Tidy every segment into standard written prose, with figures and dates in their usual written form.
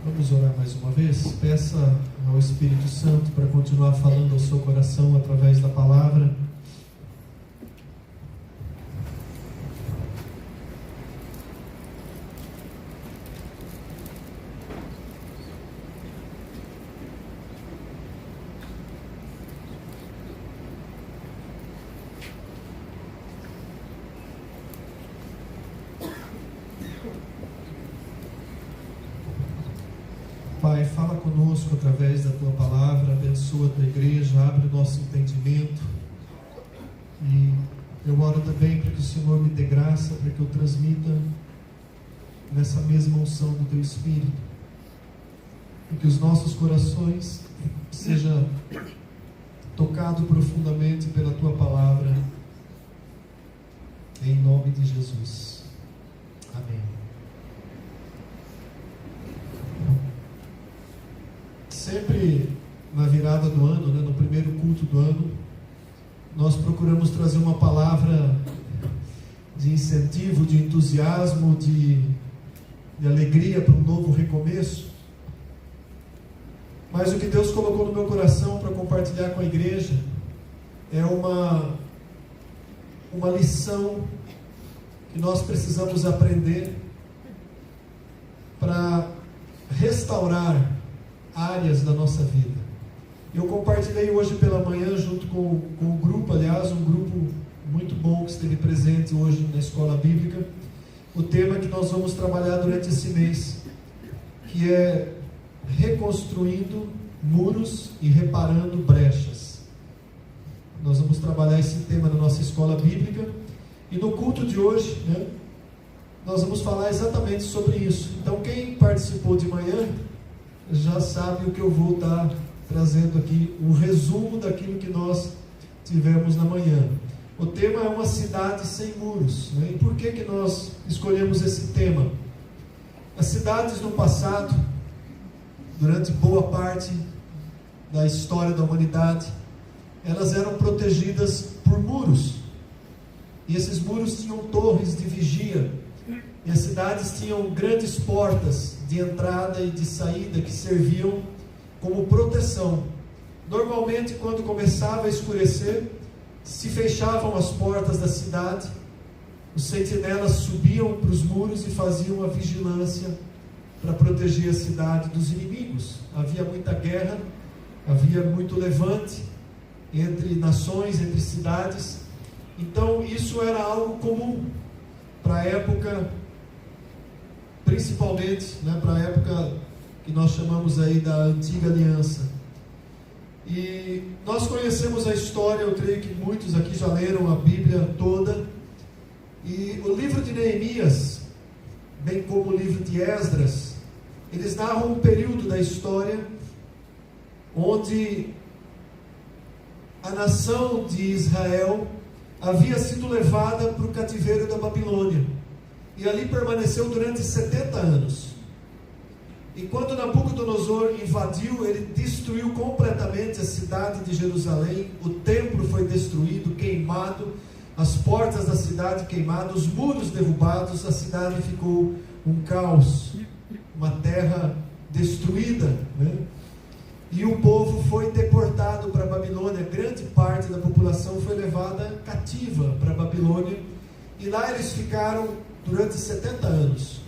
Vamos orar mais uma vez? Peça ao Espírito Santo para continuar falando ao seu coração através da palavra. Pai, fala conosco através da Tua Palavra, abençoa a Tua igreja, abre o nosso entendimento. E eu oro também para que o Senhor me dê graça, para que eu transmita nessa mesma unção do Teu Espírito. E que os nossos corações sejam tocados profundamente pela Tua Palavra, em nome de Jesus. Amém. Sempre na virada do ano, no primeiro culto do ano, nós procuramos trazer uma palavra de incentivo, de entusiasmo, de alegria para um novo recomeço. Mas o que Deus colocou no meu coração para compartilhar com a igreja é uma lição que nós precisamos aprender para restaurar áreas da nossa vida. Eu compartilhei hoje pela manhã junto com o grupo, aliás, um grupo muito bom que esteve presente hoje na escola bíblica, o tema que nós vamos trabalhar durante esse mês, que é reconstruindo muros e reparando brechas. Nós vamos trabalhar esse tema na nossa escola bíblica, e no culto de hoje, nós vamos falar exatamente sobre isso. Então, quem participou de manhã já sabe o que eu vou estar trazendo aqui, um resumo daquilo que nós tivemos na manhã. O tema é uma cidade sem muros. E por que nós escolhemos esse tema? As cidades no passado, durante boa parte da história da humanidade, elas eram protegidas por muros. E esses muros tinham torres de vigia. E as cidades tinham grandes portas de entrada e de saída que serviam como proteção. Normalmente, quando começava a escurecer, se fechavam as portas da cidade, os sentinelas subiam para os muros e faziam a vigilância para proteger a cidade dos inimigos. Havia muita guerra, havia muito levante entre nações, entre cidades. Então, isso era algo comum para a época, principalmente para a época que nós chamamos aí da Antiga Aliança. E nós conhecemos a história, eu creio que muitos aqui já leram a Bíblia toda, e o livro de Neemias, bem como o livro de Esdras, eles narram um período da história onde a nação de Israel havia sido levada para o cativeiro da Babilônia, e ali permaneceu durante 70 anos. E quando Nabucodonosor invadiu, ele destruiu completamente a cidade de Jerusalém. O templo foi destruído, queimado, as portas da cidade queimadas, os muros derrubados, a cidade ficou um caos, uma terra destruída, E o povo foi deportado para a Babilônia. Grande parte da população foi levada cativa para a Babilônia, e lá eles ficaram durante 70 anos.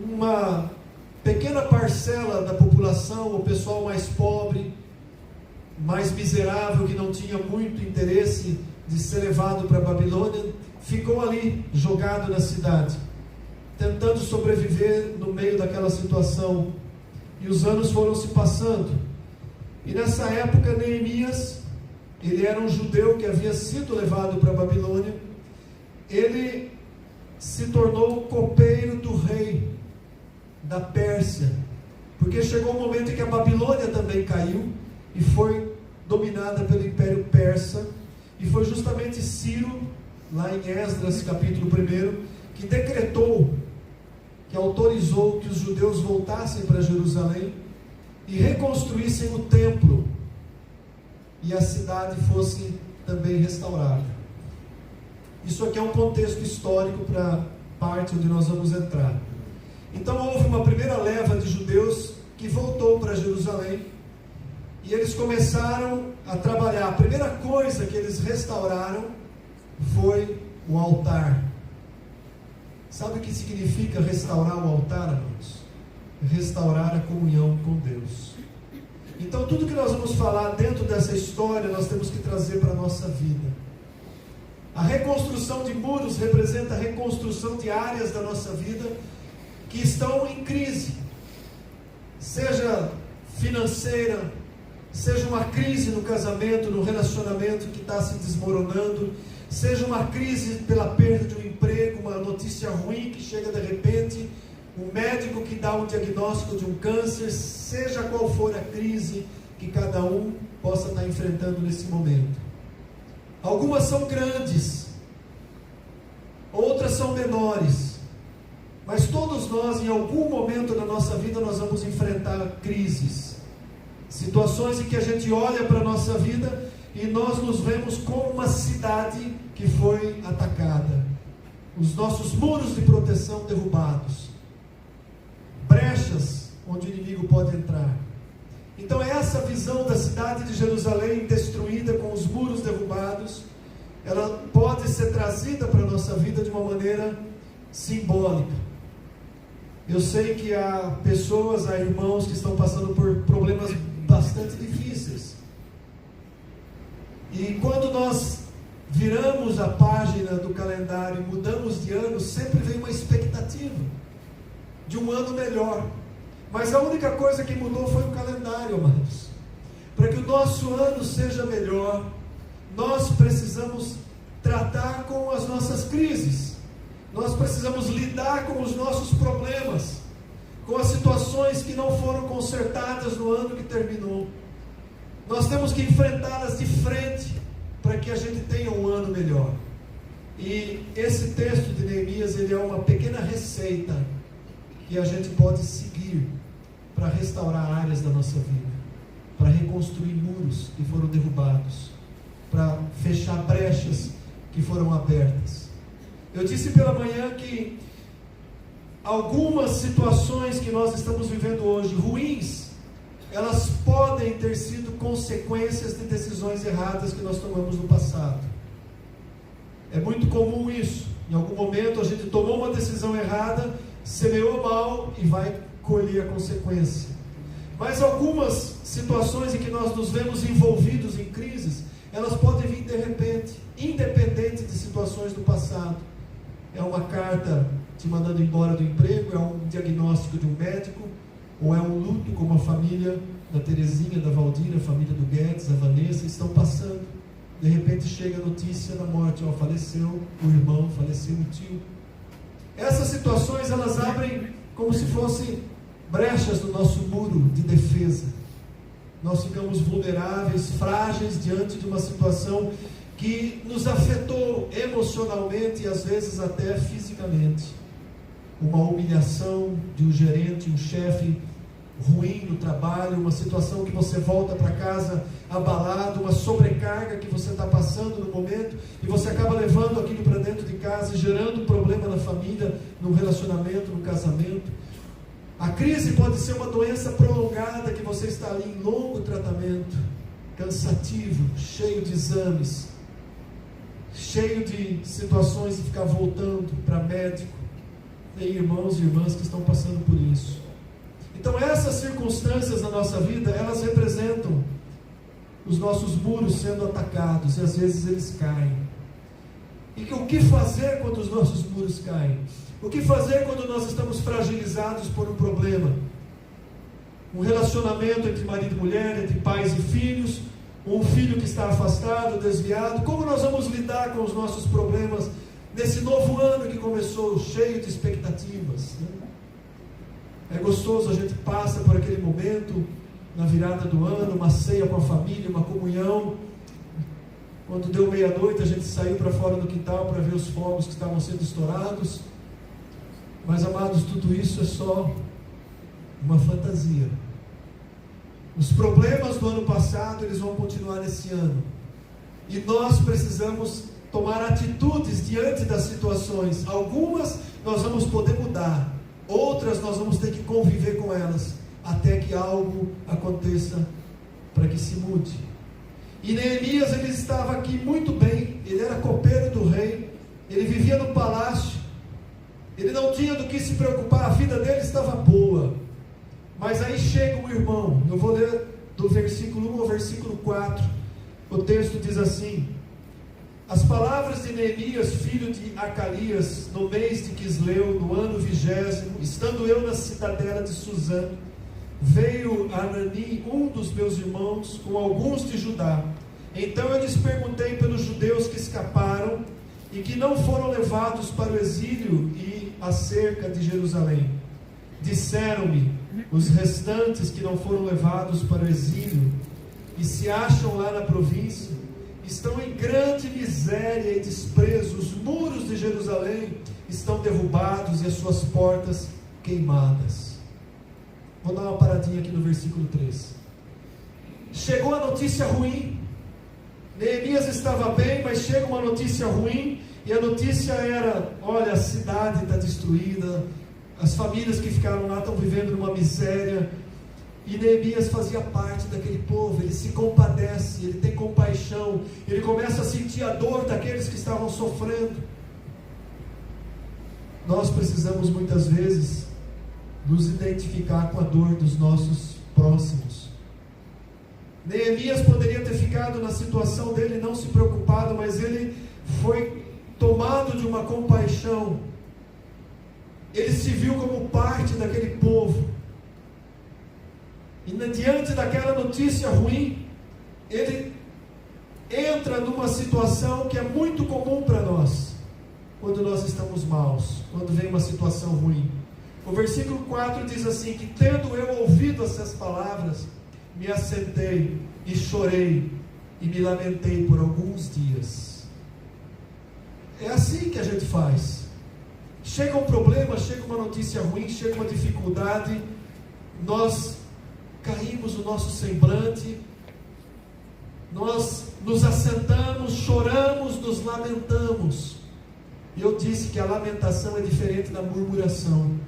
Uma pequena parcela da população, o pessoal mais pobre, mais miserável, que não tinha muito interesse de ser levado para a Babilônia, ficou ali, jogado na cidade, tentando sobreviver no meio daquela situação. E os anos foram se passando. E nessa época, Neemias, ele era um judeu que havia sido levado para a Babilônia. Ele se tornou copeiro do rei da Pérsia, porque chegou um momento em que a Babilônia também caiu e foi dominada pelo Império Persa. E foi justamente Ciro, lá em Esdras capítulo 1, que decretou, que autorizou que os judeus voltassem para Jerusalém e reconstruíssem o templo, e a cidade fosse também restaurada. Isso aqui é um contexto histórico para a parte onde nós vamos entrar. Então houve uma primeira leva de judeus que voltou para Jerusalém, e eles começaram a trabalhar. A primeira coisa que eles restauraram foi o altar. Sabe o que significa restaurar o altar, amados? Restaurar a comunhão com Deus. Então tudo que nós vamos falar dentro dessa história, nós temos que trazer para a nossa vida. A reconstrução de muros representa a reconstrução de áreas da nossa vida que estão em crise, seja financeira, seja uma crise no casamento, no relacionamento que está se desmoronando, seja uma crise pela perda de um emprego, uma notícia ruim que chega de repente, um médico que dá um diagnóstico de um câncer, seja qual for a crise que cada um possa estar enfrentando nesse momento. Algumas são grandes, outras são menores, mas todos nós, em algum momento da nossa vida, nós vamos enfrentar crises, situações em que a gente olha para a nossa vida e nós nos vemos como uma cidade que foi atacada, os nossos muros de proteção derrubados, brechas onde o inimigo pode entrar. Então essa visão da cidade de Jerusalém destruída, com os muros derrubados, ela pode ser trazida para a nossa vida de uma maneira simbólica. Eu sei que há pessoas, há irmãos que estão passando por problemas bastante difíceis, e quando nós viramos a página do calendário e mudamos de ano, sempre vem uma expectativa de um ano melhor. Mas a única coisa que mudou foi o calendário, amados. Para que o nosso ano seja melhor, nós precisamos tratar com as nossas crises, nós precisamos lidar com os nossos problemas, com as situações que não foram consertadas no ano que terminou. Nós temos que enfrentá-las de frente, para que a gente tenha um ano melhor. E esse texto de Neemias, ele é uma pequena receita que a gente pode seguir para restaurar áreas da nossa vida, para reconstruir muros que foram derrubados, para fechar brechas que foram abertas. Eu disse pela manhã que algumas situações que nós estamos vivendo hoje, ruins, elas podem ter sido consequências de decisões erradas que nós tomamos no passado. É muito comum isso. Em algum momento a gente tomou uma decisão errada, semeou mal e vai colher a consequência. Mas algumas situações em que nós nos vemos envolvidos em crises, elas podem vir de repente, independente de situações do passado. É uma carta te mandando embora do emprego, é um diagnóstico de um médico, ou é um luto como a família da Terezinha, da Valdira, a família do Guedes, a Vanessa, estão passando. De repente chega a notícia da morte, faleceu o irmão, faleceu o tio. Essas situações, elas abrem como se fossem brechas no nosso muro de defesa. Nós ficamos vulneráveis, frágeis diante de uma situação que nos afetou emocionalmente e às vezes até fisicamente. Uma humilhação de um gerente, um chefe ruim no trabalho, uma situação que você volta para casa abalado, uma sobrecarga que você está passando no momento, e você acaba levando aquilo para dentro de casa e gerando problema na família, no relacionamento, no casamento. A crise pode ser uma doença prolongada, que você está ali em longo tratamento, cansativo, cheio de exames, cheio de situações de ficar voltando para médico. Tem irmãos e irmãs que estão passando por isso. Então essas circunstâncias na nossa vida, elas representam os nossos muros sendo atacados, e às vezes eles caem. E o que fazer quando os nossos muros caem? O que fazer quando nós estamos fragilizados por um problema? Um relacionamento entre marido e mulher, entre pais e filhos, um filho que está afastado, desviado. Como nós vamos lidar com os nossos problemas nesse novo ano que começou, cheio de expectativas, né? É gostoso, a gente passa por aquele momento, na virada do ano, uma ceia com a família, uma comunhão. Quando deu meia-noite, a gente saiu para fora do quintal para ver os fogos que estavam sendo estourados. Mas, amados, tudo isso é só uma fantasia. Os problemas do ano passado, eles vão continuar esse ano. E nós precisamos tomar atitudes diante das situações. Algumas nós vamos poder mudar, outras outras nós vamos ter que conviver com elas, até que algo aconteça para que se mude. E Neemias, ele estava aqui muito bem, ele era copeiro do rei, ele vivia no palácio, ele não tinha do que se preocupar, a vida dele estava boa. Mas aí chega um irmão, eu vou ler do versículo 1 ao versículo 4, o texto diz assim: as palavras de Neemias, filho de Acalias, no mês de Quisleu, no ano 20, estando eu na cidadela de Suzã, veio Anani, um dos meus irmãos, com alguns de Judá. Então eu lhes perguntei pelos judeus que escaparam e que não foram levados para o exílio e acerca de Jerusalém. Disseram-me: os restantes que não foram levados para o exílio e se acham lá na província, estão em grande miséria e desprezo. Os muros de Jerusalém estão derrubados e as suas portas queimadas. Vou dar uma paradinha aqui no versículo 3. Chegou a notícia ruim. Neemias estava bem, mas chega uma notícia ruim, e a notícia era: olha, a cidade está destruída, as famílias que ficaram lá estão vivendo numa miséria. E Neemias fazia parte daquele povo, ele se compadece, ele tem compaixão, ele começa a sentir a dor daqueles que estavam sofrendo. Nós precisamos muitas vezes nos identificar com a dor dos nossos próximos. Neemias poderia ter ficado na situação dele, não se preocupado, mas ele foi tomado de uma compaixão. Ele se viu como parte daquele povo. E diante daquela notícia ruim, ele entra numa situação que é muito comum para nós, quando nós estamos maus, quando vem uma situação ruim. O versículo 4 diz assim: que tendo eu ouvido essas palavras, me assentei e chorei e me lamentei por alguns dias. É assim que a gente faz. Chega um problema, chega uma notícia ruim, chega uma dificuldade, nós caímos o nosso semblante, nós nos assentamos, choramos, nos lamentamos. E eu disse que a lamentação é diferente da murmuração.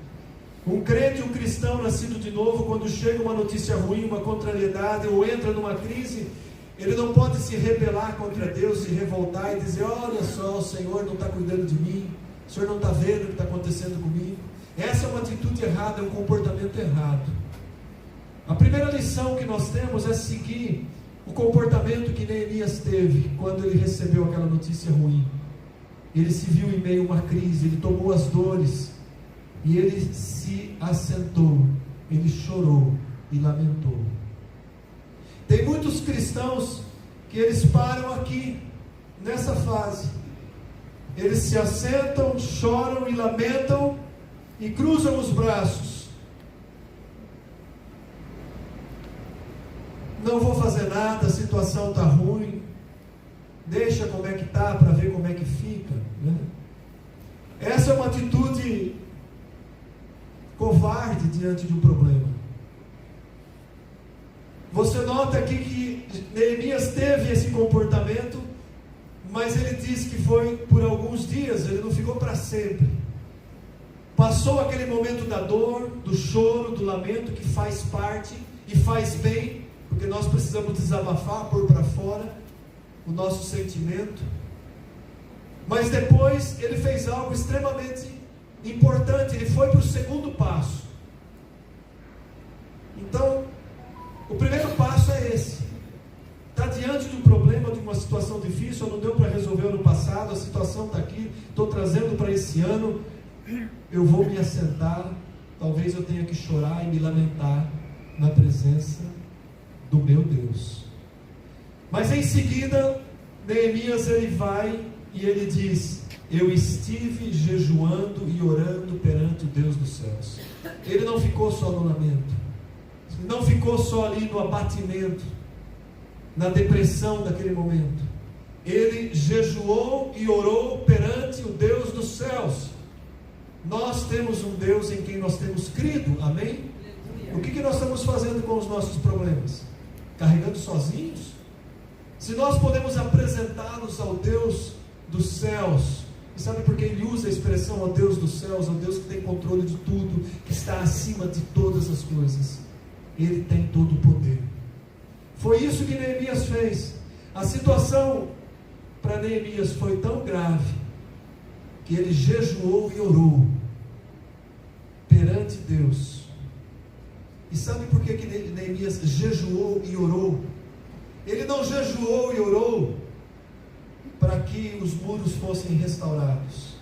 Um crente, um cristão nascido de novo, quando chega uma notícia ruim, uma contrariedade, ou entra numa crise, ele não pode se rebelar contra Deus, se revoltar e dizer: olha só, o Senhor não está cuidando de mim, o Senhor não está vendo o que está acontecendo comigo. Essa é uma atitude errada, é um comportamento errado. A primeira lição que nós temos é seguir o comportamento que Neemias teve quando ele recebeu aquela notícia ruim. Ele se viu em meio a uma crise, ele tomou as dores e ele se assentou, ele chorou e lamentou. Tem muitos cristãos que eles param aqui, nessa fase. Eles se assentam, choram e lamentam e cruzam os braços. Não vou fazer nada, a situação está ruim, deixa como é que está para ver como é que fica, né? Essa é uma atitude covarde diante de um problema. Você nota aqui que Neemias teve esse comportamento, mas ele diz que foi por alguns dias, ele não ficou para sempre. Passou aquele momento da dor, do choro, do lamento, que faz parte e faz bem, porque nós precisamos desabafar, pôr para fora o nosso sentimento. Mas depois ele fez algo extremamente importante, ele foi para o segundo passo. Então, o primeiro passo é esse. Está diante de um problema, de uma situação difícil, não deu para resolver ano passado, a situação está aqui, estou trazendo para esse ano, eu vou me assentar, talvez eu tenha que chorar e me lamentar na presença do meu Deus. Mas em seguida, Neemias ele vai e ele diz: eu estive jejuando e orando perante o Deus dos céus. Ele não ficou só no lamento, não ficou só ali no abatimento, na depressão daquele momento. Ele jejuou e orou perante o Deus dos céus. Nós temos um Deus em quem nós temos crido, amém? O que nós estamos fazendo com os nossos problemas? Carregando sozinhos? Se nós podemos apresentá-los ao Deus dos céus, e sabe por que ele usa a expressão ao Deus dos céus, ao Deus que tem controle de tudo, que está acima de todas as coisas. Ele tem todo o poder. Foi isso que Neemias fez. A situação para Neemias foi tão grave que ele jejuou e orou perante Deus. E sabe por que Neemias jejuou e orou? Ele não jejuou e orou para que os muros fossem restaurados.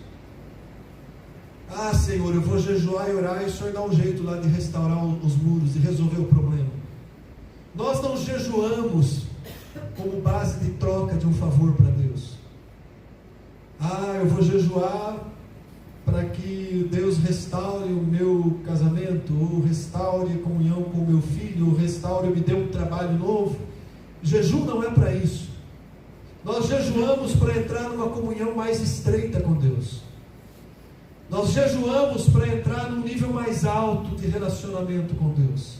Ah, Senhor, eu vou jejuar e orar, e o Senhor dá um jeito lá de restaurar os muros e resolver o problema. Nós não jejuamos como base de troca de um favor para Deus. Ah, eu vou jejuar para que Deus restaure o meu casamento, ou restaure a comunhão com o meu filho, ou restaure, me dê um trabalho novo. Jejum não é para isso. Nós jejuamos para entrar numa comunhão mais estreita com Deus. Nós jejuamos para entrar num nível mais alto de relacionamento com Deus.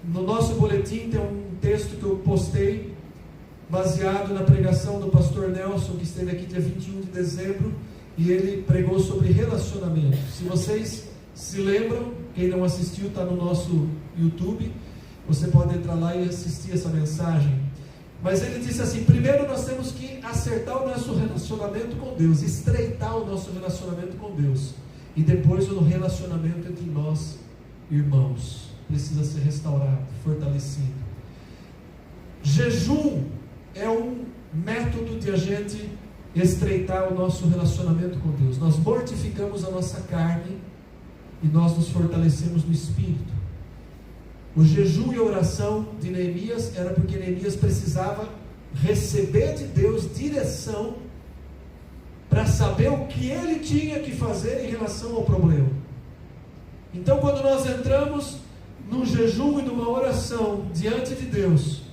No nosso boletim tem um texto que eu postei, baseado na pregação do pastor Nelson, que esteve aqui dia 21 de dezembro, e ele pregou sobre relacionamento. Se vocês se lembram, quem não assistiu está no nosso YouTube, você pode entrar lá e assistir essa mensagem. Mas ele disse assim: primeiro nós temos que acertar o nosso relacionamento com Deus, estreitar o nosso relacionamento com Deus, e depois o relacionamento entre nós, irmãos, precisa ser restaurado, fortalecido. Jejum é um método de a gente estreitar o nosso relacionamento com Deus. Nós mortificamos a nossa carne e nós nos fortalecemos no Espírito. O jejum e a oração de Neemias era porque Neemias precisava receber de Deus direção para saber o que ele tinha que fazer em relação ao problema. Então, quando nós entramos num jejum e numa oração diante de Deus,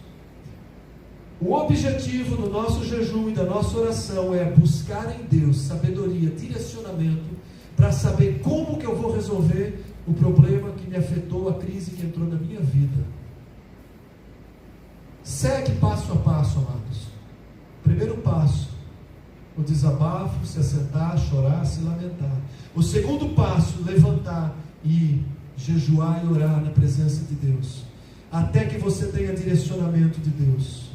o objetivo do nosso jejum e da nossa oração é buscar em Deus sabedoria, direcionamento, para saber como que eu vou resolver o problema que me afetou, a crise que entrou na minha vida. Segue passo a passo, amados. Primeiro passo, o desabafo, se assentar, chorar, se lamentar. O segundo passo, levantar e jejuar e orar na presença de Deus, até que você tenha direcionamento de Deus.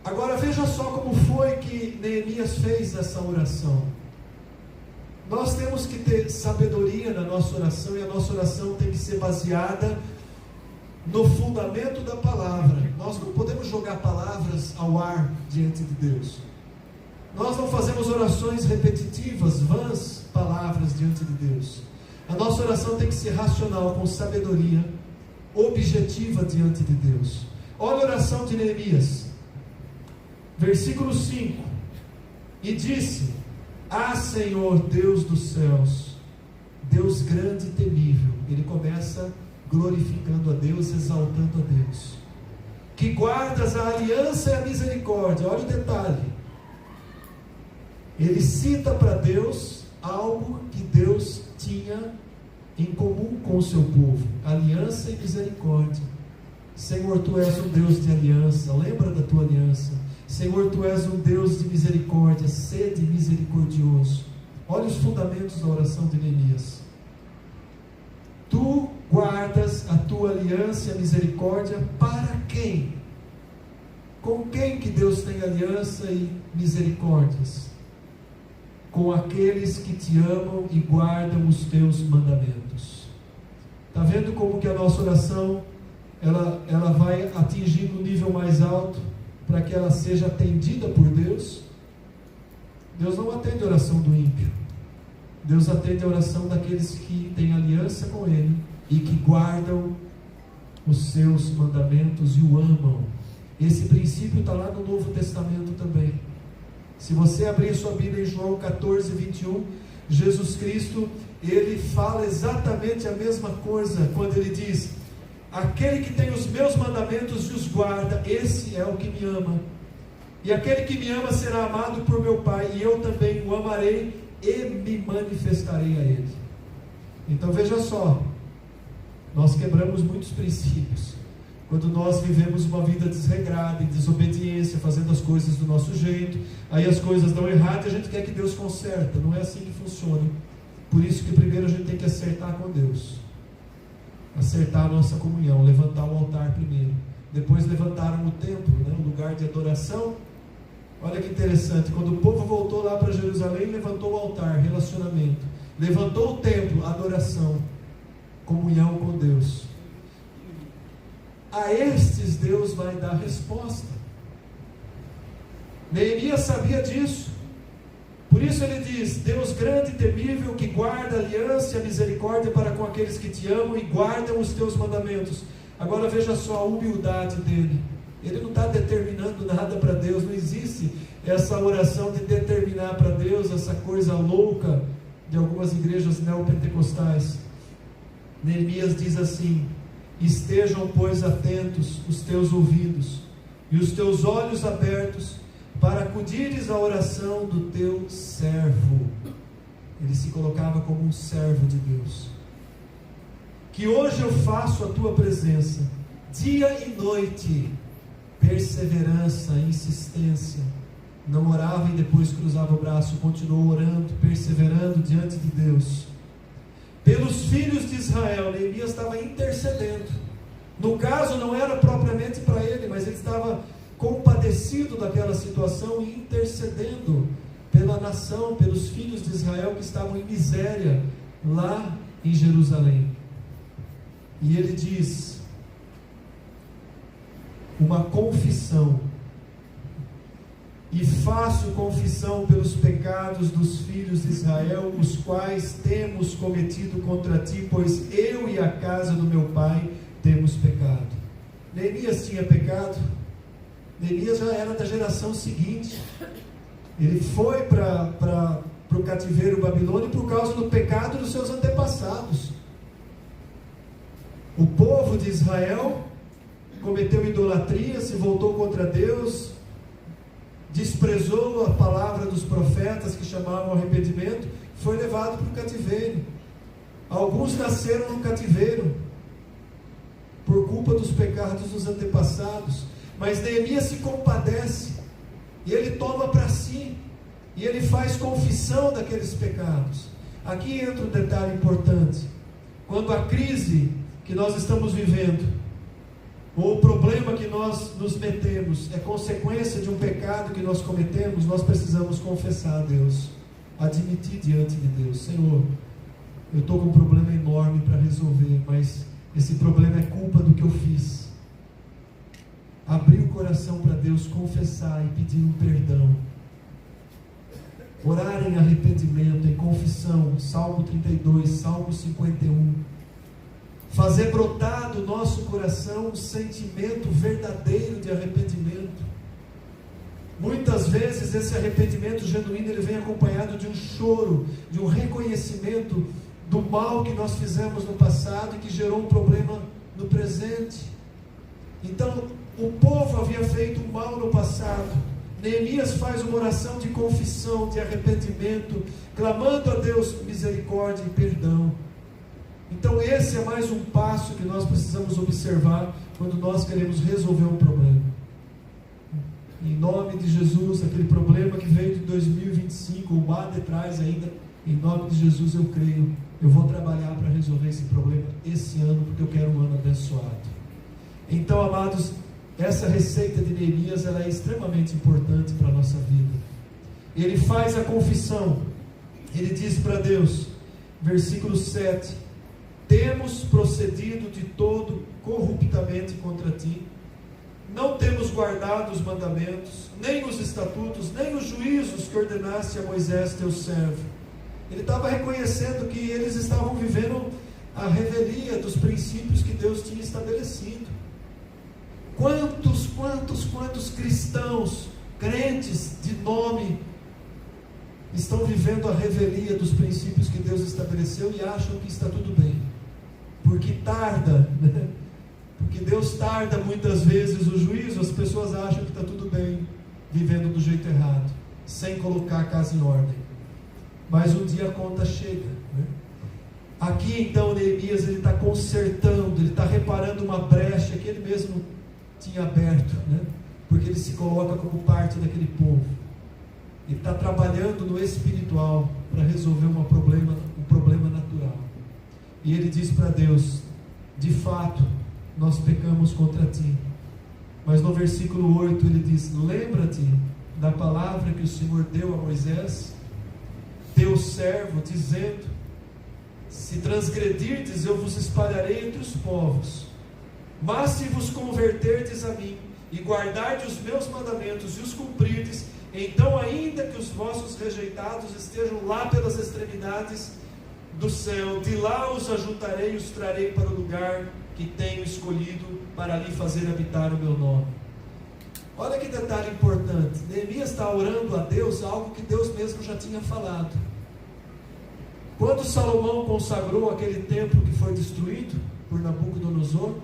Agora veja só como foi que Neemias fez essa oração. Nós temos que ter sabedoria na nossa oração, e a nossa oração tem que ser baseada no fundamento da palavra. Nós não podemos jogar palavras ao ar diante de Deus. Nós não fazemos orações repetitivas, vãs palavras diante de Deus. A nossa oração tem que ser racional, com sabedoria, objetiva diante de Deus. Olha a oração de Neemias, versículo 5: e disse: ah, Senhor, Deus dos céus, Deus grande e temível. Ele começa glorificando a Deus, exaltando a Deus, que guardas a aliança e a misericórdia. Olha o detalhe, ele cita para Deus algo que Deus tinha em comum com o seu povo: aliança e misericórdia. Senhor, Tu és um Deus de aliança, lembra da Tua aliança. Senhor, Tu és um Deus de misericórdia, sede misericordioso. Olha os fundamentos da oração de Neemias. Tu guardas a Tua aliança e a misericórdia para quem? Com quem que Deus tem aliança e misericórdias? Com aqueles que Te amam e guardam os Teus mandamentos. Está vendo como que a nossa oração ela vai atingindo um nível mais alto, para que ela seja atendida por Deus? Deus não atende a oração do ímpio. Deus atende a oração daqueles que têm aliança com Ele e que guardam os seus mandamentos e o amam. Esse princípio está lá no Novo Testamento também. Se você abrir sua Bíblia em João 14, 21, Jesus Cristo, Ele fala exatamente a mesma coisa, quando Ele diz: aquele que tem os meus mandamentos e os guarda, esse é o que me ama. E aquele que me ama será amado por meu Pai, e eu também o amarei e me manifestarei a ele. Então veja só, nós quebramos muitos princípios quando nós vivemos uma vida desregrada, em desobediência, fazendo as coisas do nosso jeito. Aí as coisas dão errado e a gente quer que Deus conserta. Não é assim que funciona. Por isso que primeiro a gente tem que acertar com Deus, acertar a nossa comunhão, levantar o altar primeiro. Depois levantaram o templo, né, o lugar de adoração. Olha que interessante, quando o povo voltou lá para Jerusalém, levantou o altar, relacionamento. Levantou o templo, adoração, comunhão com Deus. A estes Deus vai dar resposta. Neemias sabia disso. Por isso ele diz: Deus grande e temível, que guarda a aliança e a misericórdia para com aqueles que te amam e guardam os teus mandamentos. Agora veja só a humildade dele. Ele não está determinando nada para Deus. Não existe essa oração de determinar para Deus, essa coisa louca de algumas igrejas neopentecostais. Neemias diz assim: estejam, pois, atentos os teus ouvidos e os teus olhos abertos, para acudires à oração do teu servo. Ele se colocava como um servo de Deus. Que hoje eu faço a tua presença, dia e noite, perseverança, insistência. Não orava e depois cruzava o braço, continuou orando, perseverando diante de Deus. Pelos filhos de Israel, Neemias estava intercedendo. No caso, não era propriamente para ele, mas ele estava compadecido daquela situação e intercedendo pela nação, pelos filhos de Israel que estavam em miséria lá em Jerusalém. E ele diz uma confissão: e faço confissão pelos pecados dos filhos de Israel, os quais temos cometido contra ti, pois eu e a casa do meu pai temos pecado. Neemias tinha pecado. Neemias já era da geração seguinte. Ele foi para o cativeiro babilônico por causa do pecado dos seus antepassados. O povo de Israel cometeu idolatria, se voltou contra Deus, desprezou a palavra dos profetas que chamavam ao arrependimento, foi levado para o cativeiro. Alguns nasceram no cativeiro por culpa dos pecados dos antepassados. Mas Neemias se compadece, e ele toma para si, e ele faz confissão daqueles pecados. Aqui entra um detalhe importante: quando a crise que nós estamos vivendo, ou o problema que nós nos metemos, é consequência de um pecado que nós cometemos, nós precisamos confessar a Deus, admitir diante de Deus: Senhor, eu estou com um problema enorme para resolver, mas esse problema é culpa do que eu fiz. Abrir o coração para Deus, confessar e pedir um perdão. Orar em arrependimento, em confissão. Salmo 32, Salmo 51. Fazer brotar do nosso coração um sentimento verdadeiro de arrependimento. Muitas vezes esse arrependimento genuíno, ele vem acompanhado de um choro, de um reconhecimento do mal que nós fizemos no passado e que gerou um problema no presente. Então, o povo havia feito um mal no passado. Neemias faz uma oração de confissão, de arrependimento, clamando a Deus misericórdia e perdão. Então esse é mais um passo que nós precisamos observar quando nós queremos resolver um problema. Em nome de Jesus, aquele problema que veio de 2025, ou lá de trás ainda, em nome de Jesus eu creio, eu vou trabalhar para resolver esse problema esse ano, porque eu quero um ano abençoado. Então, amados, essa receita de Neemias, ela é extremamente importante para a nossa vida. Ele faz a confissão, ele diz para Deus, versículo 7: temos procedido de todo corruptamente contra ti, não temos guardado os mandamentos, nem os estatutos, nem os juízos que ordenaste a Moisés teu servo. Ele estava reconhecendo que eles estavam vivendo a revelia dos princípios que Deus tinha estabelecido. Quantos cristãos, crentes de nome, estão vivendo a revelia dos princípios que Deus estabeleceu e acham que está tudo bem, porque tarda, né? Porque Deus tarda muitas vezes o juízo, as pessoas acham que está tudo bem, vivendo do jeito errado, sem colocar a casa em ordem, mas um dia a conta chega, né? Aqui então Neemias, ele está consertando, ele está reparando uma brecha que ele mesmo tinha aberto, né? Porque ele se coloca como parte daquele povo. Ele está trabalhando no espiritual para resolver um problema natural. E ele diz para Deus: de fato, nós pecamos contra ti. Mas no versículo 8 ele diz: lembra-te da palavra que o Senhor deu a Moisés, teu servo, dizendo: se transgredirdes, eu vos espalharei entre os povos. Mas se vos converterdes a mim, e guardardes os meus mandamentos, e os cumprirdes, então ainda que os vossos rejeitados estejam lá pelas extremidades do céu, de lá os ajuntarei e os trarei para o lugar que tenho escolhido, para ali fazer habitar o meu nome. Olha que detalhe importante. Neemias está orando a Deus algo que Deus mesmo já tinha falado. Quando Salomão consagrou aquele templo que foi destruído por Nabucodonosor,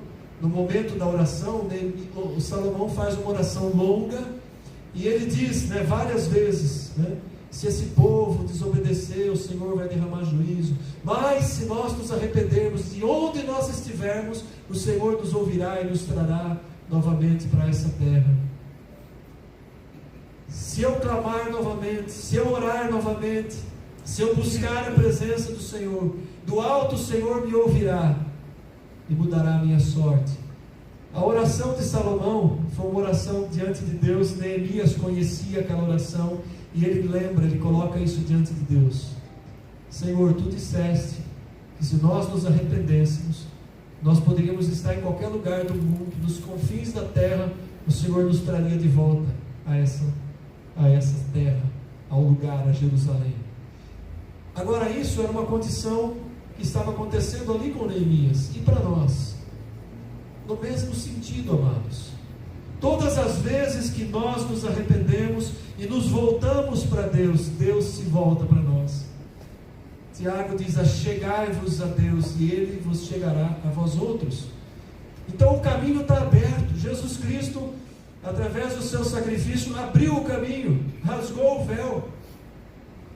no momento da oração, o Salomão faz uma oração longa, e ele diz, várias vezes, se esse povo desobedecer, o Senhor vai derramar juízo, mas se nós nos arrependermos, de onde nós estivermos, o Senhor nos ouvirá e nos trará novamente para essa terra. Se eu clamar novamente, se eu orar novamente, se eu buscar a presença do Senhor, do alto o Senhor me ouvirá e mudará a minha sorte. A oração de Salomão foi uma oração diante de Deus. Neemias conhecia aquela oração e ele lembra, ele coloca isso diante de Deus. Senhor, tu disseste que se nós nos arrependêssemos, nós poderíamos estar em qualquer lugar do mundo, nos confins da terra, o Senhor nos traria de volta a essa terra, ao lugar, a Jerusalém. Agora, isso era uma condição que estava acontecendo ali com Neemias, e para nós, no mesmo sentido, amados. Todas as vezes que nós nos arrependemos e nos voltamos para Deus, Deus se volta para nós. Tiago diz: achegai-vos a Deus e Ele vos chegará a vós outros. Então o caminho está aberto. Jesus Cristo, através do seu sacrifício, abriu o caminho, rasgou o véu.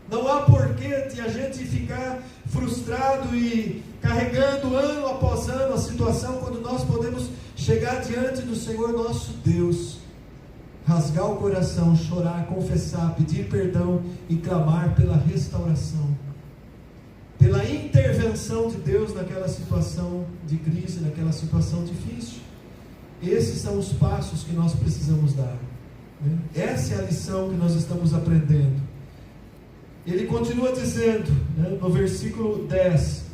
Não há porquê de a gente ficar frustrado e carregando ano após ano a situação, quando nós podemos chegar diante do Senhor nosso Deus, rasgar o coração, chorar, confessar, pedir perdão e clamar pela restauração, pela intervenção de Deus naquela situação de crise, naquela situação difícil. Esses são os passos que nós precisamos dar, Essa é a lição que nós estamos aprendendo. Ele continua dizendo, no versículo 10: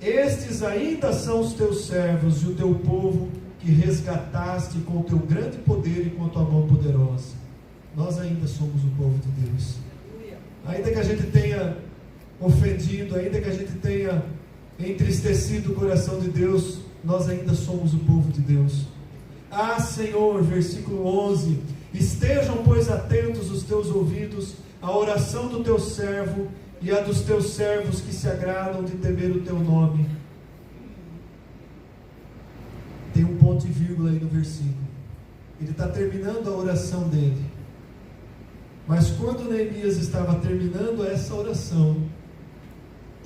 estes ainda são os teus servos e o teu povo, que resgataste com o teu grande poder e com a tua mão poderosa. Nós ainda somos o povo de Deus. Ainda que a gente tenha ofendido, ainda que a gente tenha entristecido o coração de Deus, nós ainda somos o povo de Deus. Ah, Senhor, versículo 11: estejam, pois, atentos os teus ouvidos à oração do teu servo e a dos teus servos que se agradam de temer o teu nome. Tem um ponto e vírgula aí no versículo. Ele está terminando a oração dele. Mas quando Neemias estava terminando essa oração,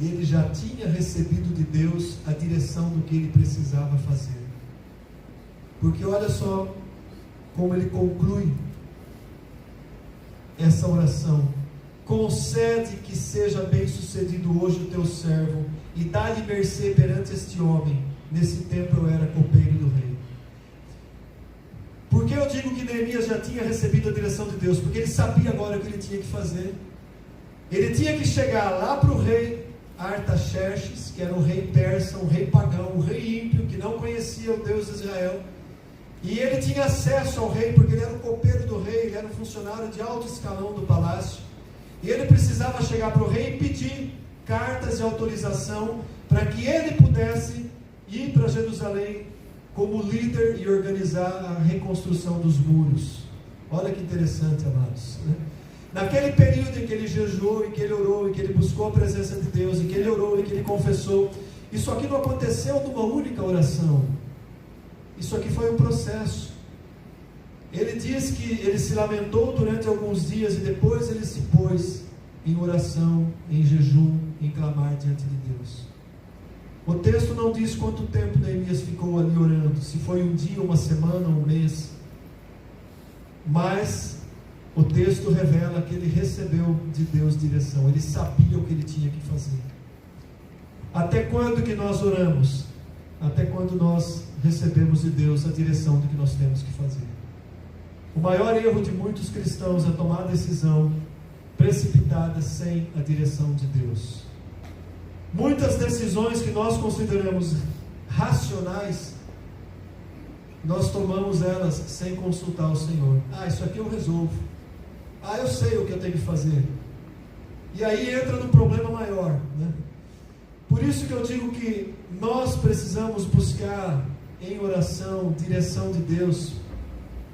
ele já tinha recebido de Deus a direção do que ele precisava fazer. Porque olha só como ele conclui essa oração: concede que seja bem sucedido hoje o teu servo, e dá-lhe mercê perante este homem. Nesse tempo eu era copeiro do rei. Por que eu digo que Neemias já tinha recebido a direção de Deus? Porque ele sabia agora o que ele tinha que fazer. Ele tinha que chegar lá para o rei Artaxerxes, que era um rei persa, um rei pagão, um rei ímpio, que não conhecia o Deus de Israel. E ele tinha acesso ao rei, porque ele era o copeiro do rei, ele era um funcionário de alto escalão do palácio. E ele precisava chegar para o rei e pedir cartas de autorização para que ele pudesse ir para Jerusalém como líder e organizar a reconstrução dos muros. Olha que interessante, amados. Naquele período em que ele jejuou, em que ele orou, em que ele buscou a presença de Deus, em que ele orou, em que ele confessou, isso aqui não aconteceu numa única oração. Isso aqui foi um processo. Ele diz que ele se lamentou durante alguns dias e depois ele se pôs em oração, em jejum, em clamar diante de Deus. O texto não diz quanto tempo Neemias ficou ali orando, se foi um dia, uma semana, um mês. Mas o texto revela que ele recebeu de Deus direção, ele sabia o que ele tinha que fazer. Até quando que nós oramos? Até quando nós recebemos de Deus a direção do que nós temos que fazer. O maior erro de muitos cristãos é tomar a decisão precipitada sem a direção de Deus. Muitas decisões que nós consideramos racionais, nós tomamos elas sem consultar o Senhor. Isso aqui eu resolvo. Eu sei o que eu tenho que fazer. E aí entra num problema maior, né? Por isso que eu digo que nós precisamos buscar em oração direção de Deus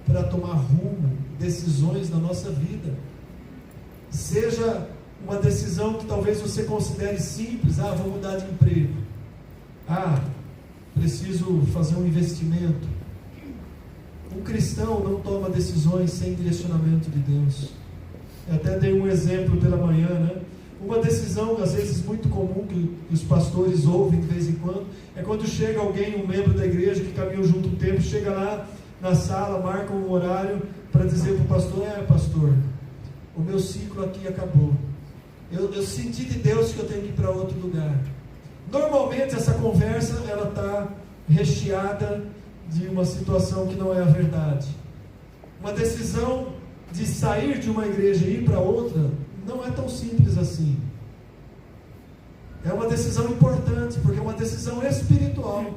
para tomar rumo, decisões na nossa vida. Seja uma decisão que talvez você considere simples. Vou mudar de emprego. Preciso fazer um investimento. Um cristão não toma decisões sem direcionamento de Deus. Eu até dei um exemplo pela manhã, né? Uma decisão, às vezes, muito comum que os pastores ouvem de vez em quando, é quando chega alguém, um membro da igreja que caminhou junto um tempo, chega lá na sala, marca um horário para dizer para o pastor: pastor, o meu ciclo aqui acabou. Eu senti de Deus que eu tenho que ir para outro lugar. Normalmente essa conversa ela está recheada de uma situação que não é a verdade. Uma decisão de sair de uma igreja e ir para outra não é tão simples assim. É uma decisão importante, porque é uma decisão espiritual.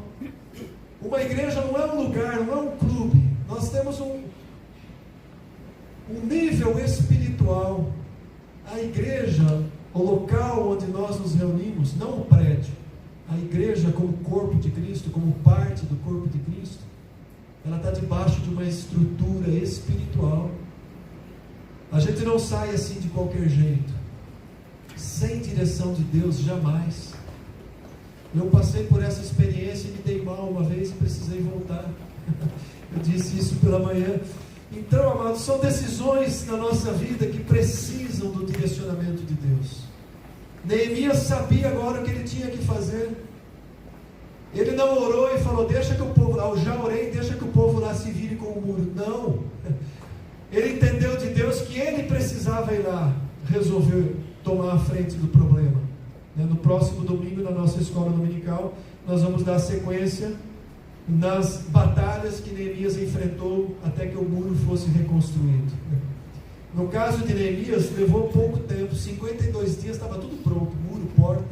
Uma igreja não é um lugar, não é um clube. Nós temos um nível espiritual. A igreja, o local onde nós nos reunimos, não o prédio. A igreja como corpo de Cristo, como parte do corpo de Cristo, ela está debaixo de uma estrutura espiritual. A gente não sai assim de qualquer jeito. Sem direção de Deus, jamais. Eu passei por essa experiência e me dei mal uma vez e precisei voltar. Eu disse isso pela manhã. Então, amados, são decisões na nossa vida que precisam do direcionamento de Deus. Neemias sabia agora o que ele tinha que fazer. Ele não orou e falou: deixa que o povo lá, eu já orei, deixa que o povo lá se vire com o muro. Não. Ele entendeu de Deus que ele precisava ir lá resolver, tomar a frente do problema. No próximo domingo, na nossa escola dominical, nós vamos dar sequência nas batalhas que Neemias enfrentou até que o muro fosse reconstruído. No caso de Neemias, levou pouco tempo, 52 dias, estava tudo pronto, muro, porta.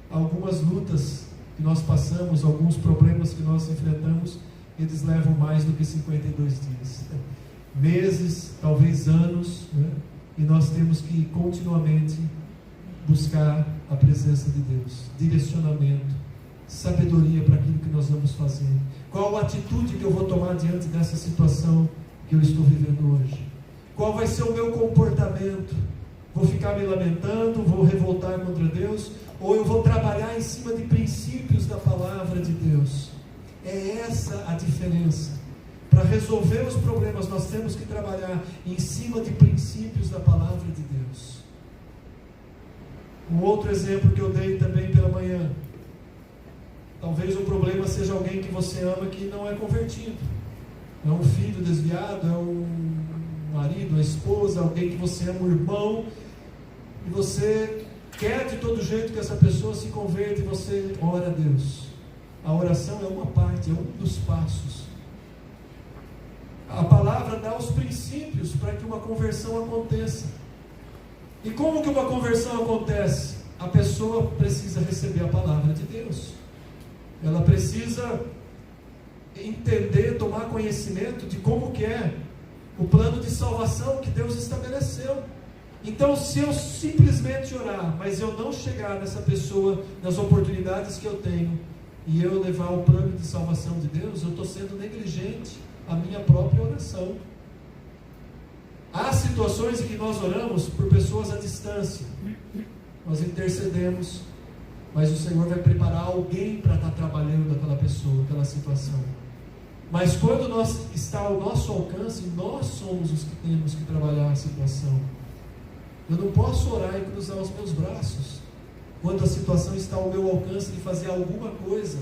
Algumas lutas que nós passamos, alguns problemas que nós enfrentamos, eles levam mais do que 52 dias. Meses, talvez anos, e nós temos que continuamente buscar a presença de Deus, direcionamento, sabedoria para aquilo que nós vamos fazer. Qual a atitude que eu vou tomar diante dessa situação que eu estou vivendo hoje? Qual vai ser o meu comportamento? Vou ficar me lamentando, vou revoltar contra Deus, ou eu vou trabalhar em cima de princípios da palavra de Deus? É essa a diferença. Para resolver os problemas, nós temos que trabalhar em cima de princípios da palavra de Deus. Um outro exemplo que eu dei também pela manhã. Talvez o problema seja alguém que você ama que não é convertido. É um filho desviado, é um marido, uma esposa, alguém que você ama, um irmão, e você quer de todo jeito que essa pessoa se converta e você ora a Deus. A oração é uma parte, é um dos passos. A palavra dá os princípios para que uma conversão aconteça. E como que uma conversão acontece? A pessoa precisa receber a palavra de Deus. Ela precisa entender, tomar conhecimento de como que é o plano de salvação que Deus estabeleceu. Então, se eu simplesmente orar, mas eu não chegar nessa pessoa, nas oportunidades que eu tenho, e eu levar o plano de salvação de Deus, eu estou sendo negligente à minha própria oração. Há situações em que nós oramos por pessoas à distância, nós intercedemos, mas o Senhor vai preparar alguém para estar trabalhando aquela pessoa, aquela situação. Mas quando está ao nosso alcance, nós somos os que temos que trabalhar a situação. Eu não posso orar e cruzar os meus braços quando a situação está ao meu alcance de fazer alguma coisa.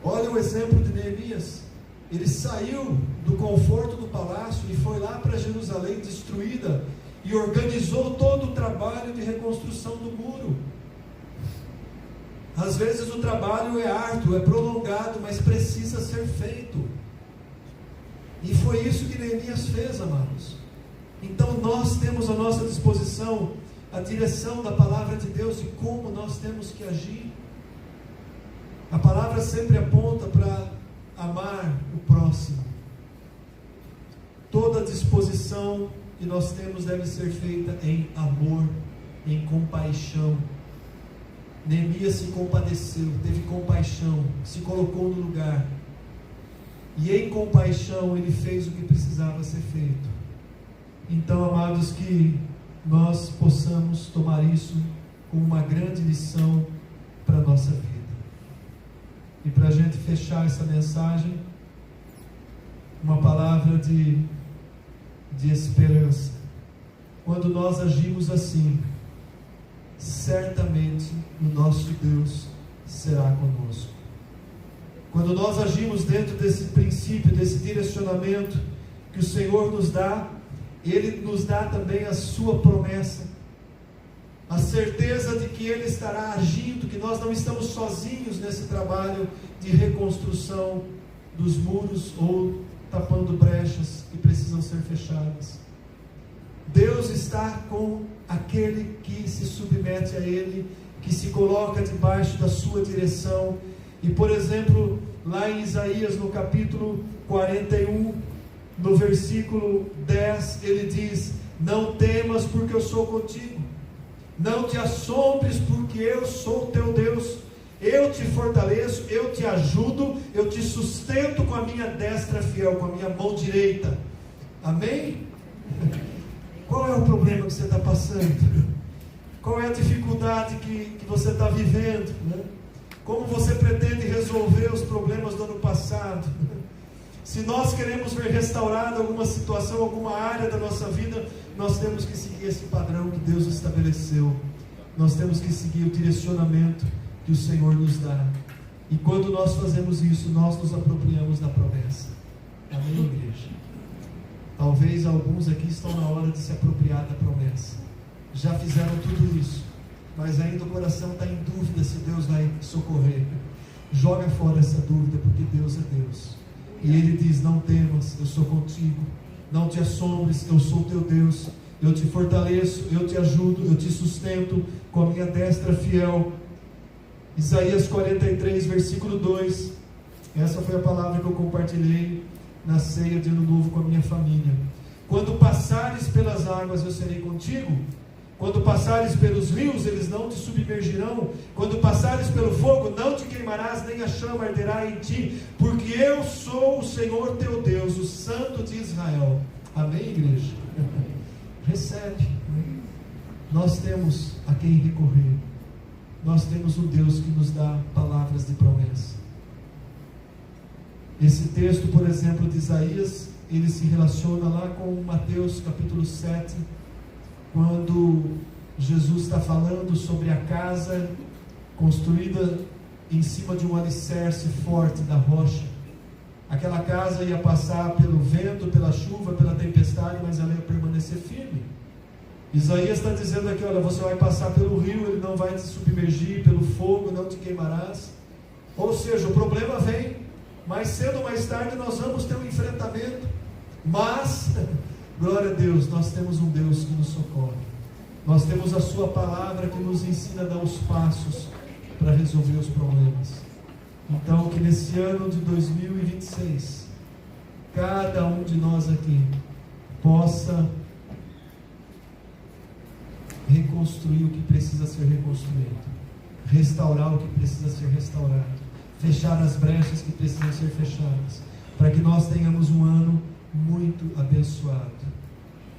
Olha o exemplo de Neemias. Ele saiu do conforto do palácio e foi lá para Jerusalém destruída e organizou todo o trabalho de reconstrução do muro. Às vezes o trabalho é árduo, é prolongado, mas precisa ser feito. E foi isso que Neemias fez, amados. Então nós temos à nossa disposição a direção da palavra de Deus e como nós temos que agir. A palavra sempre aponta para amar o próximo. Toda disposição que nós temos deve ser feita em amor, em compaixão. Neemias se compadeceu, teve compaixão, se colocou no lugar. E em compaixão ele fez o que precisava ser feito. Então, amados, que nós possamos tomar isso como uma grande lição para a nossa vida. E para a gente fechar essa mensagem, uma palavra de esperança. Quando nós agimos assim, certamente o nosso Deus será conosco. Quando nós agimos dentro desse princípio, desse direcionamento que o Senhor nos dá, Ele nos dá também a sua promessa, a certeza de que Ele estará agindo, que nós não estamos sozinhos nesse trabalho de reconstrução dos muros ou tapando brechas que precisam ser fechadas. Deus está com aquele que se submete a Ele, que se coloca debaixo da sua direção. E, por exemplo, lá em Isaías, no capítulo 41, no versículo 10, ele diz: não temas, porque eu sou contigo. Não te assombres, porque eu sou o teu Deus. Eu te fortaleço, eu te ajudo, eu te sustento com a minha destra fiel, com a minha mão direita. Amém? Qual é o problema que você está passando? Qual é a dificuldade que você está vivendo, né? Como você pretende resolver os problemas do ano passado? Se nós queremos ver restaurada alguma situação, alguma área da nossa vida, nós temos que seguir esse padrão que Deus estabeleceu. Nós temos que seguir o direcionamento que o Senhor nos dá. E quando nós fazemos isso, nós nos apropriamos da promessa. Amém, igreja? Talvez alguns aqui estão na hora de se apropriar da promessa. Já fizeram tudo isso, mas ainda o coração está em dúvida se Deus vai socorrer. Joga fora essa dúvida, porque Deus é Deus. E Ele diz: não temas, eu sou contigo. Não te assombres, eu sou teu Deus. Eu te fortaleço, eu te ajudo, eu te sustento com a minha destra fiel. Isaías 43, versículo 2. Essa foi a palavra que eu compartilhei na ceia de Ano Novo com a minha família. Quando passares pelas águas, eu serei contigo. Quando passares pelos rios, eles não te submergirão. Quando passares pelo fogo, não te queimarás, nem a chama arderá em ti, porque eu sou o Senhor teu Deus, o Santo de Israel. Amém, igreja? Recebe. Nós temos a quem recorrer. Nós temos um Deus que nos dá palavras de promessa. Esse texto, por exemplo, de Isaías, ele se relaciona lá com Mateus capítulo 7, quando Jesus está falando sobre a casa construída em cima de um alicerce forte da rocha. Aquela casa ia passar pelo vento, pela chuva, pela tempestade, mas ela ia permanecer firme. Isaías está dizendo aqui: olha, você vai passar pelo rio, ele não vai te submergir, pelo fogo não te queimarás. Ou seja, o problema vem, mais cedo ou mais tarde nós vamos ter um enfrentamento, mas glória a Deus, nós temos um Deus que nos socorre. Nós temos a sua palavra que nos ensina a dar os passos para resolver os problemas. Então, que nesse ano de 2026, cada um de nós aqui possa reconstruir o que precisa ser reconstruído, restaurar o que precisa ser restaurado, fechar as brechas que precisam ser fechadas, para que nós tenhamos um ano muito abençoado.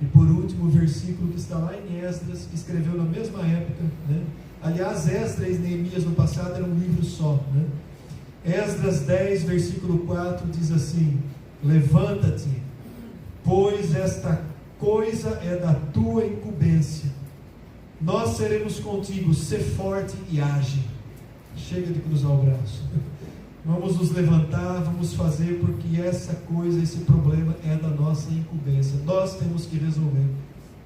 E por último, o versículo que está lá em Esdras, que escreveu na mesma época, né? Aliás, Esdras e Neemias no passado era um livro só, né? Esdras 10, versículo 4 diz assim: levanta-te, pois esta coisa é da tua incumbência. Nós seremos contigo, sê forte e age. Chega de cruzar o braço. Vamos nos levantar, vamos fazer, porque essa coisa, esse problema é da nossa incumbência. Nós temos que resolver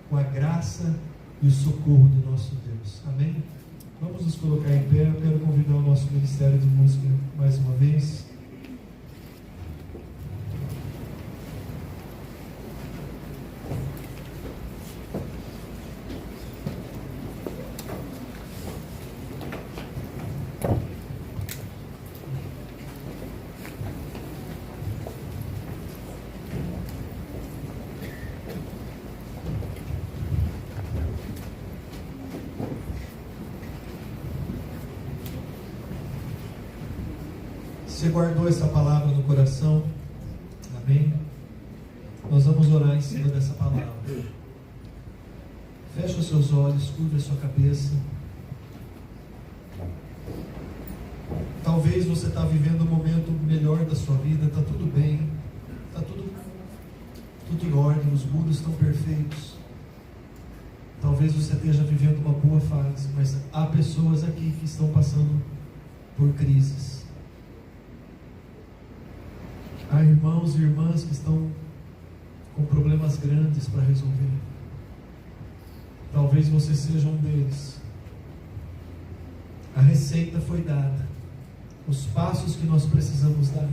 com a graça e o socorro do nosso Deus. Amém? Vamos nos colocar em pé. Eu quero convidar o nosso Ministério de Música mais uma vez. Você guardou essa palavra no coração? Amém? Nós vamos orar em cima dessa palavra. Feche os seus olhos, curva a sua cabeça. Talvez você está vivendo um momento melhor da sua vida, está tudo bem, está tudo em ordem, os muros estão perfeitos. Talvez você esteja vivendo uma boa fase, mas há pessoas aqui que estão passando por crises. Há irmãos e irmãs que estão com problemas grandes para resolver. Talvez você seja um deles. A receita foi dada. Os passos que nós precisamos dar.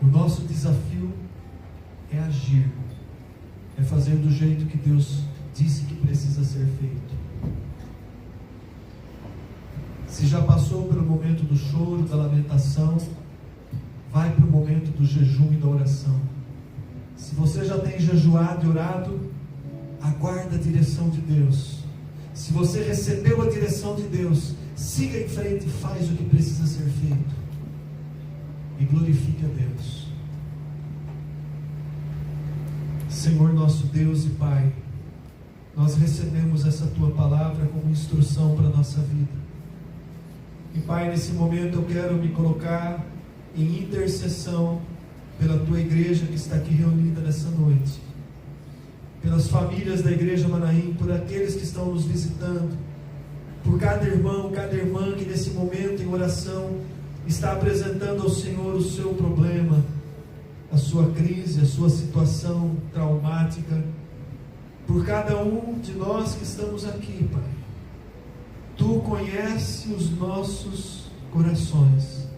O nosso desafio é agir. É fazer do jeito que Deus disse que precisa ser feito. Se já passou pelo momento do choro, da lamentação, vai para o momento do jejum e da oração. Se você já tem jejuado e orado, aguarda a direção de Deus. Se você recebeu a direção de Deus, siga em frente e faz o que precisa ser feito. E glorifique a Deus. Senhor nosso Deus e Pai, nós recebemos essa Tua palavra como instrução para a nossa vida. E Pai, nesse momento eu quero me colocar em intercessão pela Tua igreja que está aqui reunida nessa noite, pelas famílias da Igreja Manaim, por aqueles que estão nos visitando, por cada irmão, cada irmã que nesse momento em oração está apresentando ao Senhor o seu problema, a sua crise, a sua situação traumática, por cada um de nós que estamos aqui, Pai. Tu conheces os nossos corações.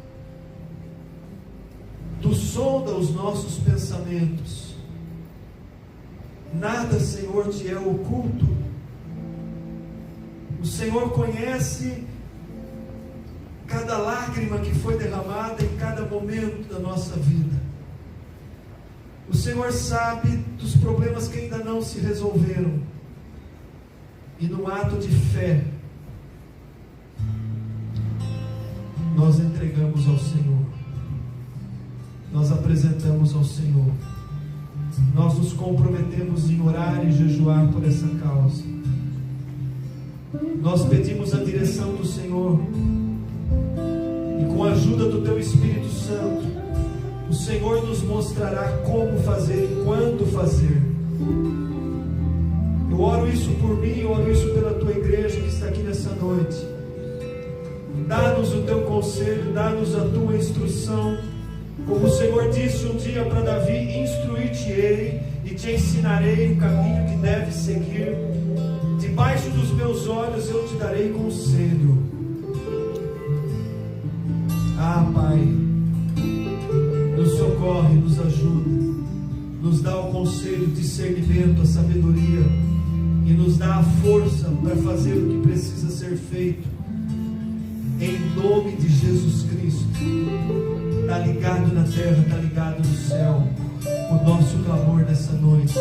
Tu sonda os nossos pensamentos. Nada, Senhor, te é oculto. O Senhor conhece cada lágrima que foi derramada em cada momento da nossa vida. O Senhor sabe dos problemas que ainda não se resolveram. E no ato de fé, nós entregamos ao Senhor. Nós apresentamos ao Senhor. Nós nos comprometemos em orar e jejuar por essa causa. Nós pedimos a direção do Senhor. E com a ajuda do Teu Espírito Santo, o Senhor nos mostrará como fazer e quando fazer. Eu oro isso por mim, eu oro isso pela Tua igreja que está aqui nessa noite. Dá-nos o Teu conselho, dá-nos a Tua instrução. Como o Senhor disse um dia para Davi: instruir-te-ei e te ensinarei o caminho que deves seguir. Debaixo dos meus olhos eu te darei conselho. Ah, Pai, nos socorre, nos ajuda, nos dá o conselho, o discernimento, a sabedoria, e nos dá a força para fazer o que precisa ser feito, em nome de Jesus Cristo. Está ligado na terra, está ligado no céu, o nosso clamor nessa noite.